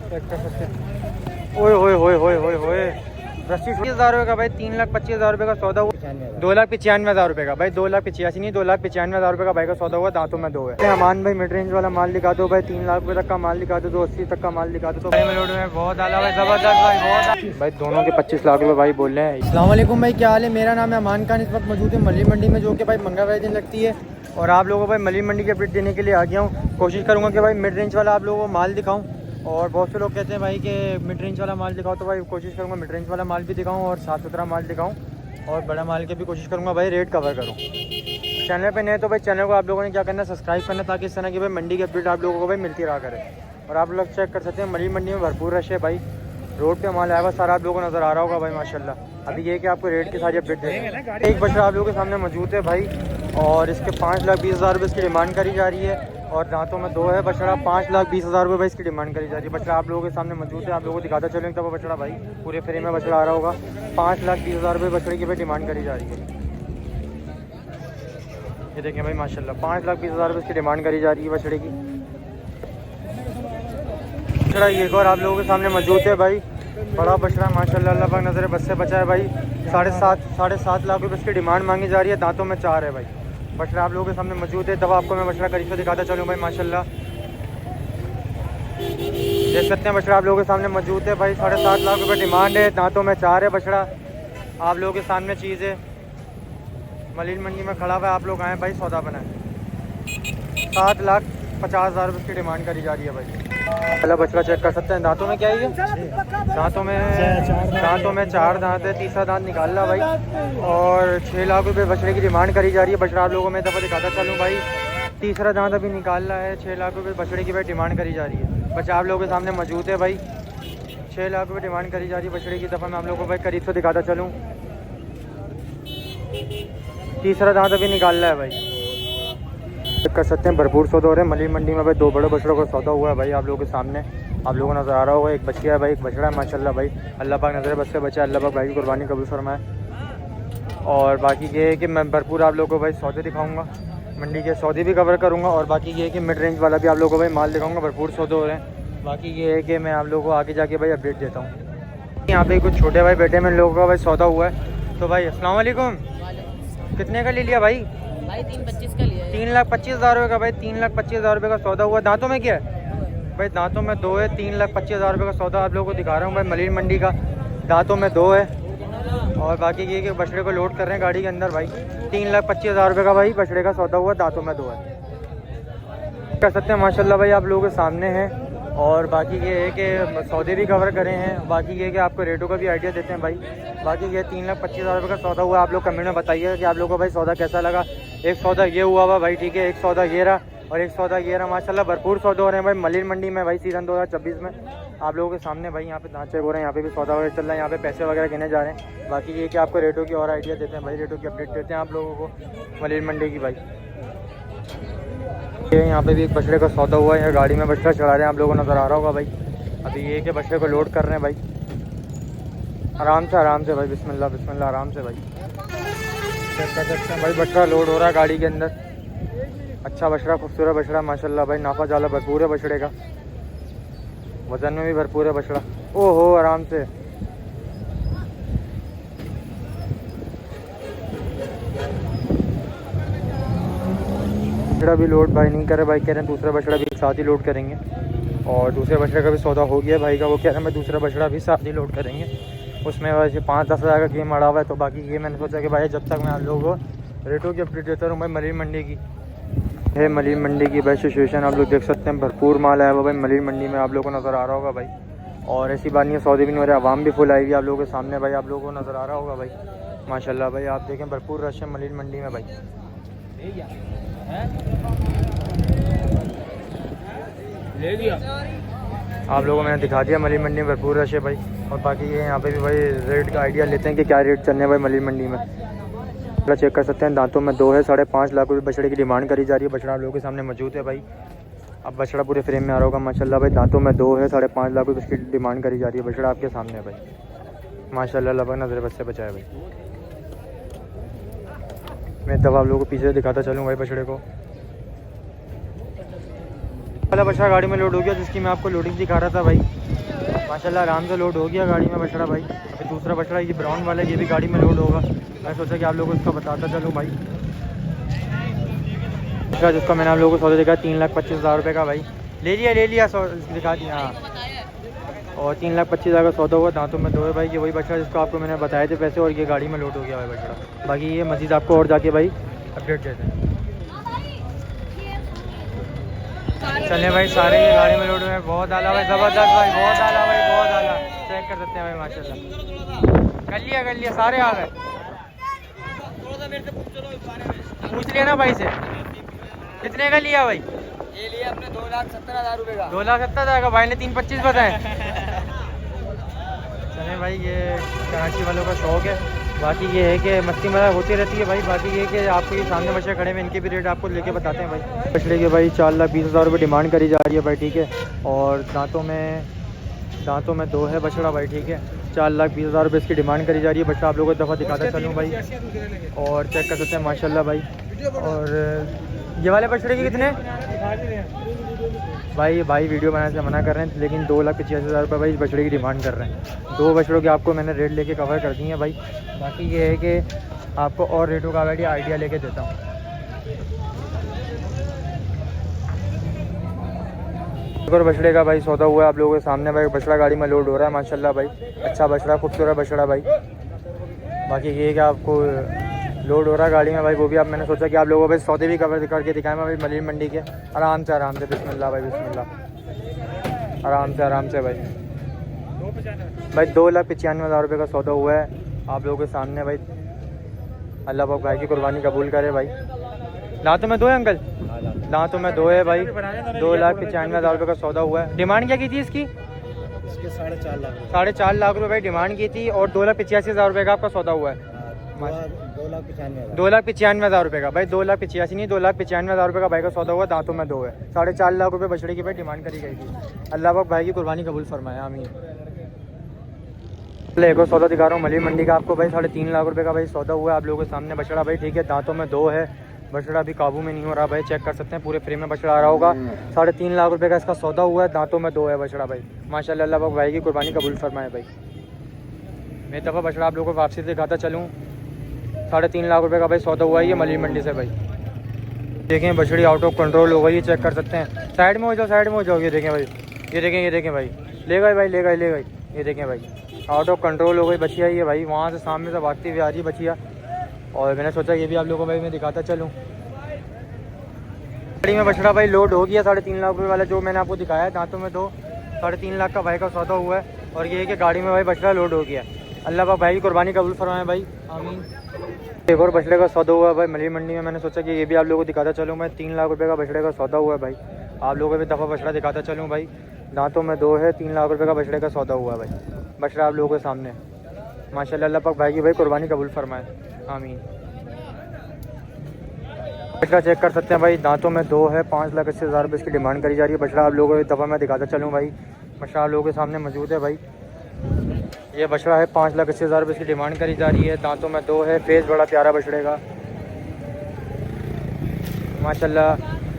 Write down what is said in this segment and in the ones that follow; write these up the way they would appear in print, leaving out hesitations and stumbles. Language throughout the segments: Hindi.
चेक कर सकते हैं। ओए होए होए होए होए होए, रस्सी 20,000 का भाई, 3,25,000 रुपये का सौदा हुआ। 2,95,000 रुपये का भाई, 2,85,000 नहीं, 2,95,000 रुपये का भाई का सौदा हुआ। दांतों में 2 है। अमान भाई मिड रेंज वाला माल दिखा दो भाई, 3 लाख रुपये तक का माल दिखा दो, 280 तक का माल दिखा दो। तो बहुत आला भाई, जबरदस्त भाई, बहुत भाई, दोनों के 25 लाख रुपये भाई बोल रहे हैं। अस्सलाम वालेकुम भाई, क्या हाल है? मेरा नाम है अमान खान। इस वक्त मौजूद है मली मंडी में, जो कि भाई मंगलवार दिन लगती है। और आप लोगों को भाई मली मंडी की अपडेट देने के लिए आ गया हूँ। कोशिश करूँगा कि भाई मिड रेंज वाला आप लोगों को माल दिखाऊँ। और बहुत से लोग कहते हैं भाई कि मिड रेंज वाला माल दिखाओ, तो भाई कोशिश करूँगा मिड रेंज वाला माल भी दिखाऊँ और साफ़ सुथरा माल दिखाऊँ। और बड़ा माल के भी कोशिश करूँगा भाई रेट कवर करूँ। चैनल पे नए तो भाई चैनल को आप लोगों ने क्या करना है, सब्सक्राइब करना, ताकि इस तरह की भाई मंडी की अपडेट आप लोगों को भाई मिलती रहा करे। और आप लोग चेक कर सकते हैं मली मंडी में भरपूर रश है भाई। रोड पे माल आया हुआ सारा आप लोगों को नज़र आ रहा होगा भाई माशाल्लाह। अभी ये कि आपको रेट की सारी अपडेट देंगे। एक बछड़ा आप लोगों के सामने मौजूद है भाई, और इसके 5,20,000 रुपये इसकी डिमांड करी जा रही है। और दांतों में 2 है बछड़ा, 5,20,000 रुपये भाई इसकी डिमांड करी जा रही है। बछड़ा आप लोगों के सामने मौजूद है, आप लोगों को दिखाता चलेंगे तब बछड़ा भाई पूरे फ्रेम में बछड़ा आ रहा होगा। 5,20,000 रुपये बछड़े की भाई डिमांड करी जा रही है। ये देखें भाई माशाल्लाह, 5,20,000 रुपये इसकी डिमांड करी जा रही है बछड़े की। बछड़ा ये और आप लोगों के सामने मौजूद है भाई, बड़ा बछड़ा माशाल्लाह, अल्लाह पाक नज़र बस से बचा है भाई। 7.5 लाख रुपये इसकी डिमांड मांगी जा रही है। दांतों में 4 है भाई। बछड़ा आप लोगों के सामने मौजूद है। तब आपको मैं बछड़ा करीब से दिखाता चलूँ भाई माशाल्लाह। देख सकते हैं बछड़ा आप लोगों के सामने मौजूद है भाई। 7.5 लाख रुपये डिमांड है। दांतों में 4 है बछड़ा। आप लोगों के सामने चीज़ है, मलीन मंडी में खड़ा हुआ है। आप लोग आएँ भाई, सौदा बनाएं। 7,50,000 रुपये की डिमांड करी जा रही है भाई। पहला बछड़ा चेक कर सकते हैं। दांतों में क्या है ये? दांतों में 4 दांत है, तीसरा दांत निकाल रहा भाई। और 6 लाख रुपये बछड़े की डिमांड करी जा रही है। बछड़ा आप लोगों में दफ़ा दिखाता चलूँ भाई, तीसरा दांत अभी निकाल रहा है। 6 लाख रुपये बछड़े की भाई डिमांड करी जा रही है। बच्चा आप लोगों के सामने मौजूद है भाई। 6 लाख रुपये डिमांड करी जा रही है बछड़े की। दफ़ा मैं आप लोगों को भाई करीब से दिखाता चलूँ। तीसरा दांत अभी निकाल रहा है भाई। कर सकते हैं भरपूर सौदा हो रहा है मली मंडी में भाई। 2 बड़े बछड़ों का सौदा हुआ है भाई आप लोगों के सामने। आप लोगों को नज़र आ रहा होगा, एक बच्चिया है भाई, एक बछड़ा है माशाल्लाह भाई। अल्लाह पाक नज़र बस से बचा, अल्लाह पाक भाई की कुर्बानी कबूल फरमाए। और बाकी ये है कि मैं भरपूर आप लोगों को भाई सौदे दिखाऊंगा, मंडी के सौदे भी कवर करूँगा। और बाकी ये है कि मिड रेंज वाला भी आप लोगों को भाई माल दिखाऊँगा। भरपूर सौदे हो रहे हैं। बाकी ये है कि मैं आप लोगों को आगे जाके भाई अपडेट देता हूँ। यहाँ पे कुछ छोटे भाई बेटे में लोगों का भाई सौदा हुआ है। तो भाई अस्सलाम वालेकुम, कितने का ले लिया भाई? भाई 3,25,000 का लिया है। 3,25,000 रुपये का भाई, 3,25,000 रुपये का सौदा हुआ। दांतों में क्या है भाई? दांतों में 2 है। 3,25,000 रुपये का सौदा आप लोगों को दिखा रहा हूँ भाई मलीन मंडी का। दांतों में 2 है। और बाकी ये कि बछड़े को लोड कर रहे हैं गाड़ी के अंदर भाई। 3,25,000 रुपये का भाई बछड़े का सौदा हुआ। दांतों में 2 है। कर सकते हैं माशाल्लाह भाई आप लोगों के सामने है। और बाकी ये है कि सौदे भी कवर करें हैं। बाकी ये कि आपको रेटों का भी आइडिया देते हैं भाई। बाकी ये 3,25,000 रुपये का सौदा हुआ। आप लोग कमेंट में बताइए कि आप लोगों को भाई सौदा कैसा लगा। एक सौदा ये हुआ हुआ भाई, ठीक है, एक सौदा ये रहा और एक सौदा ये रहा। माशाल्लाह भरपूर सौदे हो रहे हैं भाई मलीन मंडी में भाई। सीज़न 2026 में आप लोगों के सामने भाई यहाँ पे दांत चेक हो रहे हैं, यहाँ पे भी सौदा वगैरह चल रहा है, यहाँ पे पैसे वगैरह गिने जा रहे हैं। बाकी ये कि आपको रेटों की और आइडिया देते हैं भाई, रेटों की अपडेट देते हैं आप लोगों को मलीन मंडी की भाई। ये यहाँ पे भी एक बछड़े का सौदा हुआ है। यहाँ गाड़ी में बछड़ा चढ़ा रहे हैं, आप लोगों को नज़र आ रहा होगा भाई। अभी ये कि बछड़े को लोड कर रहे हैं भाई, आराम से भाई, बिस्मिल्लाह बिस्मिल्लाह, आराम से भाई। चेक कर सकते हैं भाई बछड़ा लोड हो रहा है गाड़ी के अंदर। अच्छा बछड़ा, खूबसूरत बछड़ा माशाल्लाह भाई। नाफा जाला भरपूर है बछड़े का, वजन में भी भरपूर है बछड़ा। ओहो, आराम से। बछड़ा भी लोड भाई नहीं करे भाई, कह रहे हैं दूसरा बछड़ा भी साथ ही लोड करेंगे। और दूसरे बछड़े का भी सौदा हो गया भाई का, वो कह रहे हैं मैं दूसरा बछड़ा भी साथ ही लोड करेंगे। उसमें वैसे 5-10 हज़ार का गेम अड़ा हुआ है। तो बाकी ये मैंने सोचा कि भाई जब तक मैं आप लोगों को रेटों की अपडेट देता रहूँ भाई मलीन मंडी की है। मलीन मंडी की भाई सिचुएशन आप लोग देख सकते हैं। भरपूर माल आया हुआ भाई मलीन मंडी में, आप लोगों को नज़र आ रहा होगा भाई। और ऐसी बात नहीं है, सौदे भी नहीं हो रहे, आवाम भी फुल आई हुई आप लोगों के सामने भाई, आप लोगों को नज़र आ रहा होगा भाई माशाल्लाह भाई। आप देखें भरपूर रश है मलीन मंडी में भाई। ले लिया आप लोगों को मैंने दिखा दिया मली मंडी में भरपूर रश है भाई। और बाकी ये यहाँ पे भी भाई रेट का आइडिया लेते हैं कि क्या रेट चलने भाई मली मंडी में। बछड़ा चेक कर सकते हैं। दांतों में 2 है। 5.5 लाख रुपये बछड़े की डिमांड करी जा रही है। बछड़ा आप लोगों के सामने मौजूद है भाई। अब बछड़ा पूरे फ्रेम में आ रहा होगा माशाल्लाह भाई। दांतों में 2 है। 5.5 लाख रुपये इसकी डिमांड करी जा रही है। बछड़ा आपके सामने है भाई माशाल्लाह, अल्लाह पाक नज़र बस से बचाए भाई। मैं दवा आप लोगों को पीछे दिखाता चलूँ भाई बछड़े को। वाला बछड़ा गाड़ी में लोड हो गया, जिसकी मैं आपको लोडिंग दिखा रहा था भाई। माशाल्लाह आराम से लोड हो गया गाड़ी में बछड़ा भाई। अभी दूसरा बछड़ा ये ब्राउन वाला ये भी गाड़ी में लोड होगा। मैं सोचा कि आप लोगों को इसका बताता चलूँ भाई। इसका जिसका मैंने आप लोगों को सौदा दिखा 3,25,000 रुपये का भाई। ले लिया दिखा दिया हाँ। और 3,25,000 का सौदा हुआ, दांतों में 2 है भाई। ये वही बछड़ा जिसको आपको मैंने बताए थे पैसे, और ये गाड़ी में लोड हो गया भाई बछड़ा। बाकी ये मज़ीद आपको और जाके भाई अपडेट देते हैं। चले भाई सारे ये गाड़ी में लोड हुए हैं। बहुत आला भाई, ज़बरदस्त भाई, बहुत आला भाई, बहुत आला। चेक कर सकते हैं भाई माशाल्लाह। कर लिया सारे आ गए। पूछ लिया ना भाई से कितने का लिया भाई? ये लिया अपने 2,70,000 रुपये का। 2,70,000 का भाई ने 3,25 बताए। चले भाई ये कराची वालों का शौक है। बाकी ये है कि मस्ती मजाक होती रहती है भाई। बाकी ये कि आपको ये सामने बछड़े खड़े में इनके भी रेट आपको लेके बताते हैं भाई। बछड़े के भाई 4,20,000 रुपये डिमांड करी जा रही है भाई, ठीक है। और दांतों में 2 है बछड़ा भाई, ठीक है। 4,20,000 रुपये इसकी डिमांड करी जा रही है। बछड़ा आप लोगों को दफ़ा दिखाता चलूँ भाई, और चेक कर सकते हैं माशाल्लाह भाई। और ये वाले बछड़े के कितने भाई वीडियो बनाने से मना कर रहे हैं, लेकिन 2,85,000 रुपये भाई इस बछड़े की डिमांड कर रहे हैं। 2 बछड़ों के आपको मैंने रेट लेके कवर कर दिए हैं भाई। बाकी ये है कि आपको और रेटों का आइडिया लेके देता हूँ। और बछड़े का भाई सौदा हुआ है आप लोगों के सामने भाई। बछड़ा गाड़ी में लोड हो रहा है माशाल्लाह भाई। अच्छा बछड़ा, खूबसूरत बछड़ा भाई। बाकी ये है कि आपको लोड हो रहा है गाड़ी में भाई। वो भी मैंने सोचा कि आप लोगों को भाई सौदे भी कवर करके दिखाएं भाई मलिर मंडी के। आराम से बिस्मिल्लाह भाई, बिस्मिल्लाह। आराम से भाई 2,95,000 रुपये का सौदा हुआ है आप लोगों के सामने भाई। अल्लाह पाक भाई की कुर्बानी कबूल करे भाई। दांतों में 2 है अंकल? दांतों में 2 है भाई। 2,95,000 रुपये का सौदा हुआ है। डिमांड क्या की थी इसकी? 4.5 लाख रुपये भाई डिमांड की थी, और 2,85,000 रुपये का आपका सौदा हुआ है। 2,95,000 रुपये का भाई। 2,85,000 नहीं, 2,95,000 रुपये का भाई का सौदा हुआ। दांतों में 2 है। 4.5 लाख रुपये बछड़े की भाई डिमांड करी गई थी। अल्लाह पाक भाई की कुर्बानी कबूल फरमाया, आमीन। एक और सौदा दिखा रहा हूँ मलिर मंडी का आपको भाई। 3.5 लाख रुपये का भाई सौदा हुआ है आप लोगों के सामने बछड़ा भाई, ठीक है। दांतों में 2 है बछड़ा, अभी काबू में नहीं हो रहा भाई। चेक कर सकते हैं पूरे फ्रेम में बछड़ा आ रहा होगा। 3.5 लाख रुपये का इसका सौदा हुआ है। दांतों में 2 है बछड़ा भाई माशाल्लाह। अल्लाह पाक भाई की कुर्बानी कबूल फरमाए भाई। मैं दफ़ा बछड़ा आप लोगों को वापसी से दिखाता चलूँ। 3.5 लाख रुपये का भाई सौदा हुआ है ये मलिर मंडी से भाई। देखें बछड़ी आउट ऑफ कंट्रोल हो गई, चेक कर सकते हैं। साइड में हो जाओ। ये देखें भाई, ये देखें भाई। ले गई। ये देखें भाई आउट ऑफ कंट्रोल हो गई बछिया ये भाई। वहाँ से सामने से भागती हुई आ रही है बछिया, और मैंने सोचा ये भी आप लोगों को भाई मैं दिखाता चलूँ। गाड़ी में बछड़ा भाई लोड हो गया 3.5 लाख रुपये वाला जो मैंने आपको दिखाया। दांतों में 2, 3.5 लाख का भाई का सौदा हुआ है। और ये है कि गाड़ी में भाई बछड़ा लोड हो गया। अल्लाह पाक भाई की कुर्बानी कबूल फरमाए भाई, आमीन। एक और बछड़े का सौदा हुआ है भाई मलिर मंडी में। मैंने सोचा कि ये भी आप लोगों को दिखाता चलूँ मैं। 3 लाख रुपये का बछड़े का सौदा हुआ है भाई। आप लोगों को भी दफ़ा बछड़ा दिखाता चलूँ भाई। दांतों में 2 है। 3 लाख रुपये का बछड़े का सौदा हुआ है भाई। बछड़ा आप लोगों के सामने माशाल्लाह। अल्लाह पाक भाई की भाई कुर्बानी कबूल फरमाए, आमीन। बछड़ा चेक कर सकते हैं भाई। दांतों में 2 है। 5,80,000 रुपये इसकी डिमांड करी जा रही है। बछड़ा आप लोगों को दफ़ा मैं दिखाता चलूँ भाई। बछड़ा आप लोगों के सामने मौजूद है भाई। ये बछड़ा है 5,80,000 रुपये इसकी डिमांड करी जा रही है। दांतों में 2 है। फेस बड़ा प्यारा बछड़े का माशाल्लाह।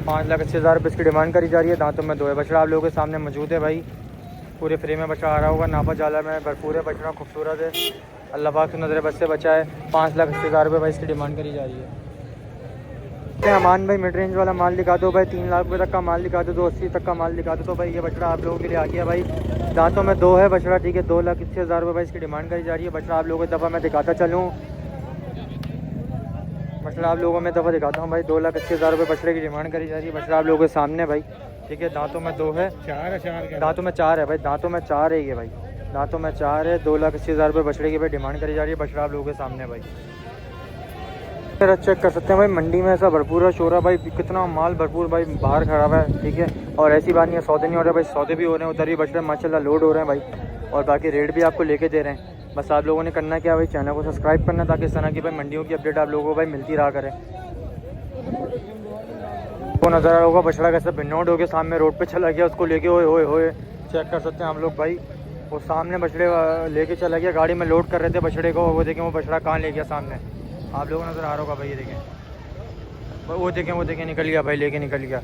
5,80,000 रुपये इसकी डिमांड करी जा रही है। दांतों में 2 है। बछड़ा आप लोगों के सामने मौजूद है भाई। पूरे फ्रेम में बछड़ा आ रहा होगा। नापा जाला में भरपूर है बछड़ा, खूबसूरत है। अल्लाह पाक की नज़र बस से बचा है। 5,80,000 रुपये भाई इसकी डिमांड करी जा रही है। अमान भाई मिड रेंज वाला माल दिखा दो भाई। 3 लाख रुपये तक का माल दिखा दो, 280 तक का माल दिखा दो। तो भाई ये बछड़ा आप लोगों के लिए आ गया भाई। दांतों में 2 है बछड़ा, ठीक है। 2,80,000 रुपये भाई इसकी डिमांड करी जा रही है। बछड़ा आप लोगों को दफ़ा मैं दिखाता चलूँ। बछड़ा आप लोगों को मैं दफ़ा दिखाता हूँ भाई। 2,80,000 रुपये बछड़े की डिमांड करी जा रही है। बछड़ा आप लोगों के सामने भाई, ठीक है। दांतों में 2 है। दांतों में 4 है भाई। दांतों में 4 है ये भाई। दांतों में 4 है। 2,80,000 रुपये बछड़े की भाई डिमांड करी जा रही है। बछड़ा आप लोगों के सामने भाई। फिर चेक कर सकते हैं भाई मंडी में ऐसा भरपूर है शोर है भाई। कितना माल भरपूर भाई बाहर खड़ा हुआ है, ठीक है। और ऐसी बात नहीं है सौदे नहीं हो रहे भाई, सौदे भी हो रहे हैं। उधर भी बछड़े माशाल्लाह लोड हो रहे हैं भाई। और बाकी रेट भी आपको लेके दे रहे हैं। बस आप लोगों ने करना क्या भाई, चैनल को सब्सक्राइब करना, ताकि इस तरह की भाई मंडियों की अपडेट आप लोगों को भाई मिलती रहा करें। वो नज़र आ रहा होगा बछड़ा कैसे बिनोड हो गया सामने रोड पे चला गया, उसको लेके होए चेक कर सकते हैं हम लोग भाई। वो सामने बछड़े लेके चला गया, गाड़ी में लोड कर रहे थे बछड़े को। वो देखें वो बछड़ा कहाँ ले गया सामने, आप लोगों को नज़र आ रहा होगा भाई। ये देखें वो देखें निकल गया भाई, लेके निकल गया।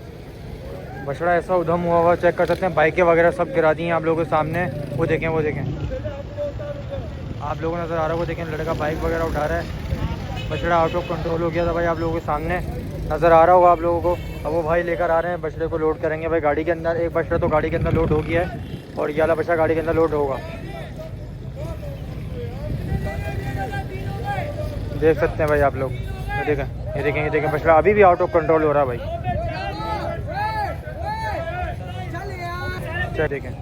बछड़ा ऐसा उधम हुआ हुआ, चेक कर सकते हैं, बाइकें वगैरह सब गिरा दी हैं आप लोगों के सामने। वो देखें आप लोगों को नज़र आ रहा है, वो देखें लड़का बाइक वगैरह उठा रहा है। बछड़ा आउट ऑफ कंट्रोल हो गया था भाई, आप लोगों के सामने नज़र आ रहा होगा आप लोगों को। अब वो भाई लेकर आ रहे हैं, बछड़े को लोड करेंगे भाई गाड़ी के अंदर। एक बछड़ा तो गाड़ी के अंदर लोड हो गया है और ये वाला बछड़ा गाड़ी के अंदर लोड होगा, देख सकते हैं भाई आप लोग। ये देखें बछड़ा अभी भी आउट ऑफ कंट्रोल हो रहा है भाई। अच्छा देखें,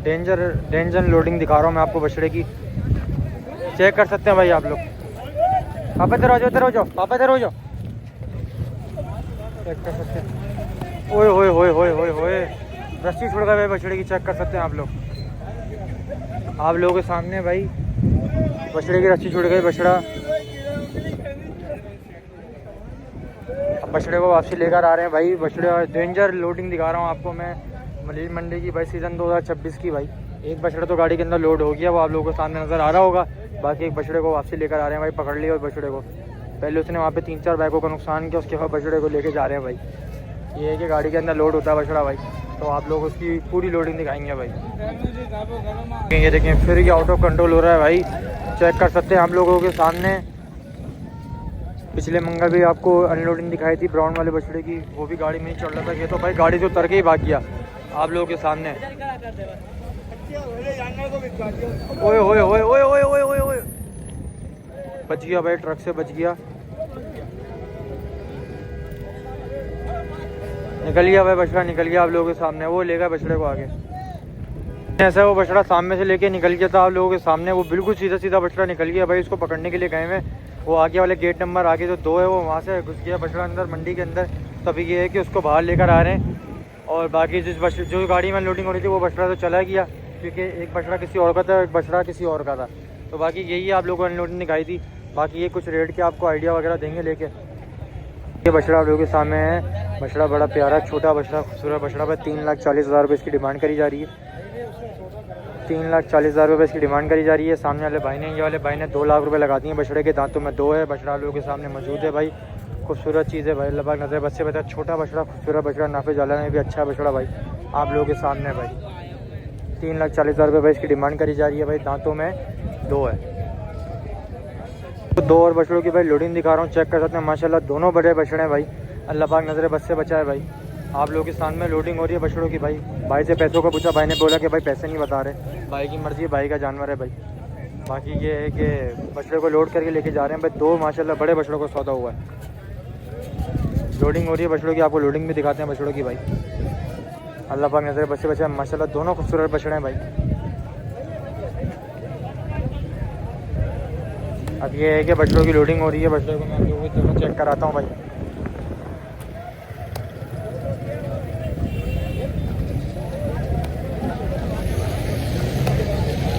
डेंजर लोडिंग दिखा रहा हूँ मैं आपको बछड़े की, चेक कर सकते हैं भाई आप लोग। पापा इधर हो जाओ, पापा इधर हो जाओ, चेक कर सकते हैं। ओए होए होए होए होए होए, रस्सी छुड़ गई भाई बछड़े की, चेक कर सकते हैं आप लोग। आप लोगों के सामने भाई बछड़े की रस्सी छुड़ गई। बछड़ा अब बछड़े को वापसी लेकर आ रहे हैं भाई। बछड़े डेंजर लोडिंग दिखा रहा हूँ आपको मैं मलीर मंडी की भाई, सीज़न 2026 की भाई। एक बछड़ा तो गाड़ी के अंदर लोड हो गया, वो आप लोगों के सामने नज़र आ रहा होगा। बाकी एक बछड़े को वापसी लेकर आ रहे हैं भाई, पकड़ लिया और बछड़े को। पहले उसने वहाँ पे 3-4 बाइकों का नुकसान किया, उसके बाद बछड़े को लेके जा रहे हैं भाई। ये है कि गाड़ी के अंदर लोड होता है बछड़ा भाई, तो आप लोग उसकी पूरी लोडिंग दिखाएंगे भाई। ये देखें फिर ये आउट ऑफ कंट्रोल हो रहा है भाई, चेक कर सकते हैं आप लोगों के सामने। पिछले मंगल भी आपको अनलोडिंग दिखाई थी ब्राउन वाले बछड़े की, वो भी गाड़ी में ही चल रहा था। ये तो भाई गाड़ी से उतर के ही भाग गया आप लोगों के सामने। ओए ओए ओए ओए ओए ओए ओए ओए, बच गया भाई, ट्रक से बच गया, निकल गया भाई बछड़ा, निकल गया आप लोगों के सामने। वो ले गया बछड़े को आगे, ऐसा वो बछड़ा सामने से लेके निकल गया था आप लोगों के सामने। वो बिल्कुल सीधा बछड़ा निकल गया भाई। उसको पकड़ने के लिए गए हैं, वो आगे वाले गेट नंबर आगे जो 2 है, वो वहाँ से घुस गया बछड़ा अंदर मंडी के अंदर। तभी ये है कि उसको बाहर लेकर आ रहे हैं। और बाकी जो गाड़ी में लोडिंग हो रही थी वो बछड़ा तो चला गया, क्योंकि एक बछड़ा किसी और का था, एक बछड़ा किसी और का था। तो बाकी यही आप लोगों को अनलोडिंग दिखाई थी। बाकी ये कुछ रेट के आपको आइडिया वगैरह देंगे लेके। ये बछड़ा आप लोगों के सामने है, बछड़ा बड़ा प्यारा छोटा बछड़ा, खूबसूरत बछड़ा पर 3,40,000 रुपये इसकी डिमांड करी जा रही है। 3,40,000 रुपये इसकी डिमांड करी जा रही है। सामने वाले भाई ने, ये वाले भाई ने 2 लाख रुपये लगा दिए। बछड़े के दांतों में 2 है। बछड़ा आप लोगों के सामने मौजूद है भाई, खूबसूरत चीज़ है भाई। अल्लाह नज़र बस से बता, छोटा बछड़ा खूबसूरत बछड़ा, नाफे जाला में भी अच्छा बछड़ा भाई आप लोगों के सामने भाई। 3,40,000 रुपये भाई इसकी डिमांड करी जा रही है भाई। दांतों में 2 है। तो 2 और बछड़ों की भाई लोडिंग दिखा रहा हूँ, चेक कर सकते हैं माशाल्लाह दोनों बड़े बछड़े हैं भाई। अल्लाह पाक नज़र बस से बचाए भाई। आप लोगों के सामने लोडिंग हो रही है बछड़ों की भाई। भाई से पैसों का पूछा, भाई ने बोला कि भाई पैसे नहीं बता रहे, भाई की मर्ज़ी है, भाई का जानवर है भाई। बाकी ये है कि बछड़े को लोड करके लेके जा रहे हैं भाई। 2 माशाल्लाह बड़े बछड़ों को सौदा हुआ है। लोडिंग हो रही है बछड़ों की, आपको लोडिंग भी दिखाते हैं बछड़ों की भाई। अल्लाह पाक नज़र बस से बचाए माशाल्लाह दोनों खूबसूरत बछड़े हैं भाई। अब ये है कि बछड़ों की लोडिंग हो रही है। बछड़ों को मैं आप लोगों को चेक कराता हूँ भाई।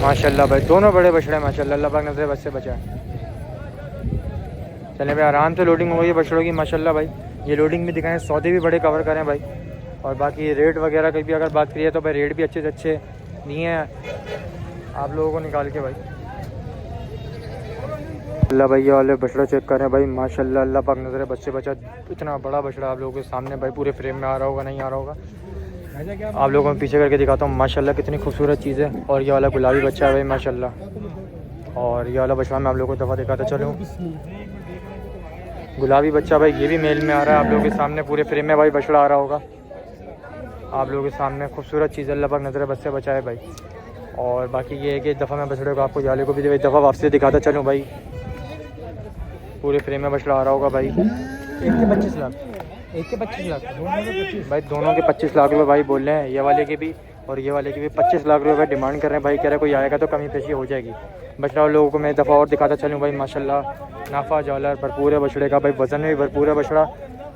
माशाल्लाह भाई दोनों बड़े बछड़े हैं माशाल्लाह, अल्लाह पाक नज़र बस से बचाए। चलें भाई, आराम से लोडिंग हो गई है बछड़ों की माशाल्लाह भाई। ये लोडिंग भी दिखाएं, सौदे भी बड़े कवर करें भाई। और बाकी रेट वगैरह की भी अगर बात करिए तो भाई रेट भी अच्छे से अच्छे दिए हैं आप लोगों को निकाल के भाई। अल्लाह भाई ये वाले बछड़ा चेक करें भाई माशाल्लाह, अल्लाह पाक नज़र बस से बचा। इतना बड़ा बछड़ा आप लोगों के सामने भाई, पूरे फ्रेम में आ रहा होगा, नहीं आ रहा होगा, आप लोगों को पीछे करके दिखाता हूँ माशाल्लाह कितनी खूबसूरत चीज़ है। और ये वाला गुलाबी बच्चा है भाई माशाल्लाह। और ये वाला बछड़ा मैं आप लोगों को दफ़ा दिखाता चलूँ, गुलाबी बच्चा भाई, ये भी मेल में आ रहा है आप लोगों के सामने। पूरे फ्रेम में भाई बछड़ा आ रहा होगा आप लोगों के सामने। खूबसूरत चीज़ अल्लाह पाक नज़र बस से बचाए भाई। और बाकी ये है कि दफ़ा मैं बछड़े को आपको जाले को भी दफ़ा वापसी दिखाता चलूँ भाई। पूरे फ्रेम में बछड़ा आ रहा होगा भाई। एक के 25 लाख, एक के 25 लाख भाई, दोनों के 25 लाख रुपये भाई बोल रहे हैं। ये वाले के भी और ये वाले के भी 25 लाख रुपये डिमांड कर रहे हैं भाई। कह रहे कोई आएगा तो कमी पेशी हो जाएगी। बछड़ा लोगों को मैं दफ़ा और दिखाता चलूँ भाई माशाल्लाह। नाफा झालर भरपूर है बछड़े का भाई, वज़न में भी भरपूर है बछड़ा।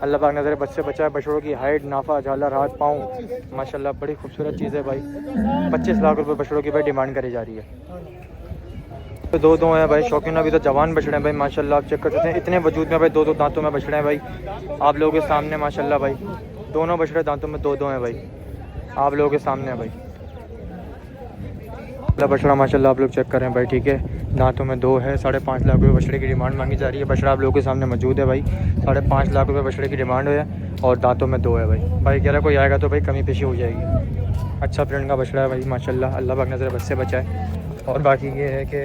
अल्लाह पाक नज़र बस से बचाए। बछड़ों की हाइट, नाफा, झालर, हाथ, पाँव माशाल्लाह बड़ी खूबसूरत चीज़ है भाई। 25 लाख रुपये बछड़ों की भाई डिमांड करी जा रही है। तो 2 हैं भाई, शौकीन अभी तो जवान बछड़े हैं भाई माशाल्लाह। आप चेक कर सकते हैं इतने वजूद में भाई 2 दांतों में बछड़े हैं भाई आप लोगों के सामने माशाल्लाह भाई। दोनों बछड़े दांतों में 2 हैं भाई आप लोगों के सामने है भाई। बछड़ा माशाल्लाह आप लोग चेक करें भाई, ठीक है। दांतों में 2 है, 5.5 लाख रुपये बछड़े की डिमांड मांगी जा रही है। बछड़ा आप लोगों के सामने मौजूद है भाई, 5.5 लाख रुपये बछड़े की डिमांड है और दांतों में 2 है भाई। भाई कह रहा कोई आएगा तो भाई कमी पेशी हो जाएगी। अच्छा प्रिंट का बछड़ा है भाई माशाल्लाह, अल्लाह पाक नज़र बद से बचाए। और बाकी ये है कि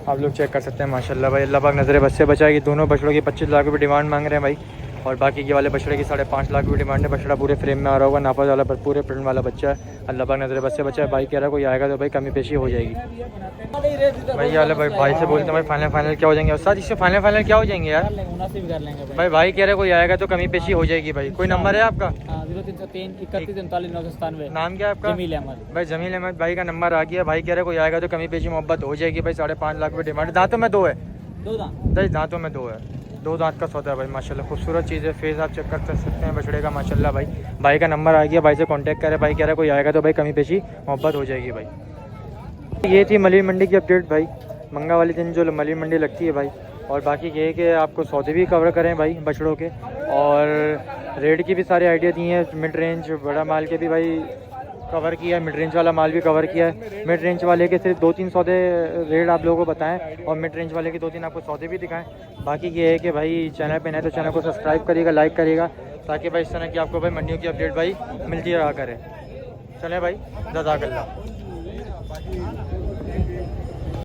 आप लोग चेक कर सकते हैं माशाल्लाह भाई, अल्लाह पाक नज़र बद से बचाएगी। दोनों बछड़ों की 25 लाख रुपये डिमांड मांग रहे हैं भाई और बाकी के वाले बछड़े की 5.5 लाख रुपये डिमांड है। बछड़ा पूरे फ्रेम में आ रहा होगा, नापा वाला पर पूरे प्रिंट वाला बच्चा है। अल्लाह पाक नज़र बद से बचाए। भाई कह रहा कोई आएगा तो भाई कमी पेशी हो जाएगी। भाई यार भाई से बोलते हैं भाई फाइनल क्या हो जाएंगे और साथ इससे फाइनल क्या हो जाएंगे यार। भाई कह रहे कोई आएगा तो कमी पेशी हो जाएगी भाई। कोई नंबर है आपका? 0303 31 39 997। नाम क्या है आपका? जमील अहमद। भाई जमील अहमद भाई का नंबर आ गया। भाई कह रहे कोई आएगा तो कमी पेशी मोहब्बत हो जाएगी भाई। 5.5 लाख रुपये डिमांड। दांतों में 2 है, 2 दांत। दांतों में 2 है, 2 दांत का सौदा है भाई माशाल्लाह। खूबसूरत चीज़ है, फेस आप चेक कर सकते हैं बछड़े का माशाल्लाह भाई। भाई का नंबर आ गया, भाई से कांटेक्ट करें। भाई कह रहा है कोई आएगा तो भाई कमी पेशी मोहब्बत हो जाएगी भाई। ये थी मलिर मंडी की अपडेट भाई, मंगा वाले दिन जो मलिर मंडी लगती है भाई। और बाकी ये है कि आपको सौदे भी कवर करें भाई बछड़ों के और रेट की भी सारे आइडिया दिए हैं। मिड रेंज बड़ा माल के भी भाई कवर किया है, मिड रेंज वाला माल भी कवर किया है। मिड रेंज वाले के सिर्फ 2-3 सौदे रेट आप लोगों को बताएं और मिड रेंज वाले के 2-3 आपको सौदे भी दिखाएं। बाकी ये है कि भाई चैनल पे नए तो चैनल को सब्सक्राइब करिएगा, लाइक करिएगा ताकि भाई इस तरह की आपको भाई मंडियों की अपडेट भाई मिलती रहा करे। चलें भाई, जज़ाकल्लाह।